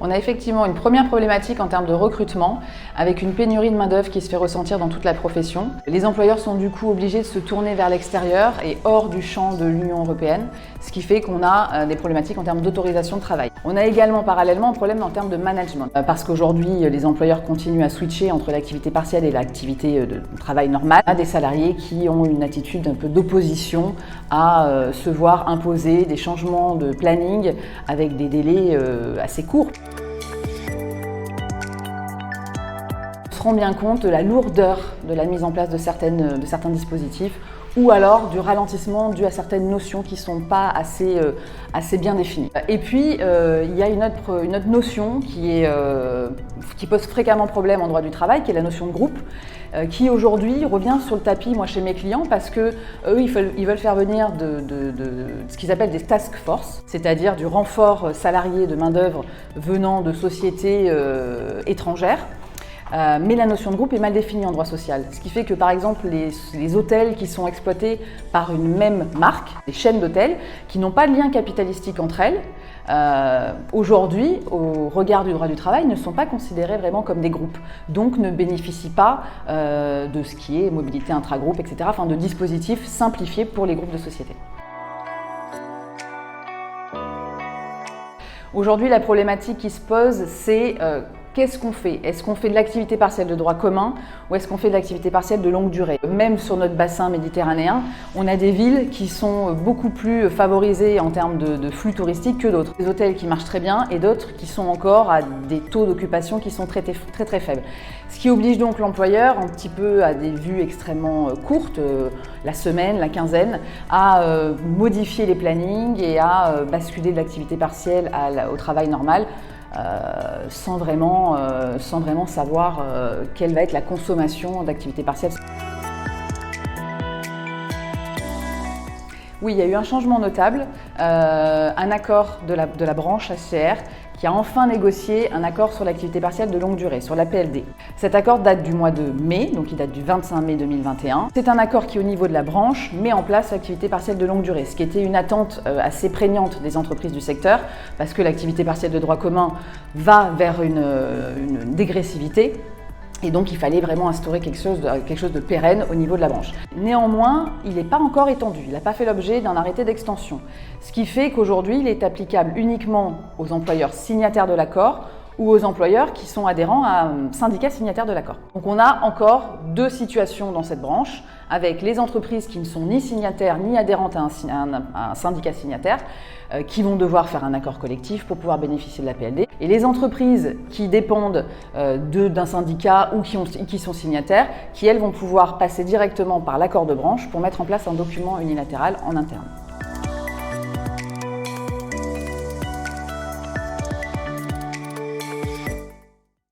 On a effectivement une première problématique en termes de recrutement, avec une pénurie de main-d'œuvre qui se fait ressentir dans toute la profession. Les employeurs sont du coup obligés de se tourner vers l'extérieur et hors du champ de l'Union européenne, ce qui fait qu'on a des problématiques en termes d'autorisation de travail. On a également parallèlement un problème en termes de management, parce qu'aujourd'hui les employeurs continuent à switcher entre l'activité partielle et l'activité de travail normale à des salariés qui ont une attitude un peu d'opposition à se voir imposer des changements de planning avec des délais assez courts. On se rend bien compte de la lourdeur de la mise en place de certains dispositifs ou alors du ralentissement dû à certaines notions qui ne sont pas assez bien définies. Et puis, il y a une autre notion qui pose fréquemment problème en droit du travail, qui est la notion de groupe, qui aujourd'hui revient sur le tapis, moi, chez mes clients, parce que eux, ils veulent faire venir de ce qu'ils appellent des task force, c'est-à-dire du renfort salarié de main-d'œuvre venant de sociétés étrangères. Mais la notion de groupe est mal définie en droit social, ce qui fait que par exemple les hôtels qui sont exploités par une même marque, des chaînes d'hôtels, qui n'ont pas de lien capitalistique entre elles, aujourd'hui, au regard du droit du travail, ne sont pas considérés vraiment comme des groupes, donc ne bénéficient pas de ce qui est mobilité intragroupe, etc., enfin de dispositifs simplifiés pour les groupes de sociétés. Aujourd'hui, la problématique qui se pose, c'est qu'est-ce qu'on fait? Est-ce qu'on fait de l'activité partielle de droit commun ou est-ce qu'on fait de l'activité partielle de longue durée? Même sur notre bassin méditerranéen, on a des villes qui sont beaucoup plus favorisées en termes de flux touristiques que d'autres. Des hôtels qui marchent très bien et d'autres qui sont encore à des taux d'occupation qui sont très faibles. Ce qui oblige donc l'employeur, un petit peu à des vues extrêmement courtes, la semaine, la quinzaine, à modifier les plannings et à basculer de l'activité partielle au travail normal. Sans vraiment savoir quelle va être la consommation d'activité partielle. Oui, il y a eu un changement notable, un accord de la branche HCR qui a enfin négocié un accord sur l'activité partielle de longue durée, sur la PLD. Cet accord date du mois de mai, donc il date du 25 mai 2021. C'est un accord qui, au niveau de la branche, met en place l'activité partielle de longue durée, ce qui était une attente assez prégnante des entreprises du secteur, parce que l'activité partielle de droit commun va vers une dégressivité. Et donc il fallait vraiment instaurer quelque chose de pérenne au niveau de la branche. Néanmoins, il n'est pas encore étendu, il n'a pas fait l'objet d'un arrêté d'extension. Ce qui fait qu'aujourd'hui, il est applicable uniquement aux employeurs signataires de l'accord ou aux employeurs qui sont adhérents à un syndicat signataire de l'accord. Donc on a encore deux situations dans cette branche, avec les entreprises qui ne sont ni signataires ni adhérentes à un syndicat signataire, qui vont devoir faire un accord collectif pour pouvoir bénéficier de la PLD, et les entreprises qui dépendent d'un syndicat ou qui sont signataires, qui elles vont pouvoir passer directement par l'accord de branche pour mettre en place un document unilatéral en interne.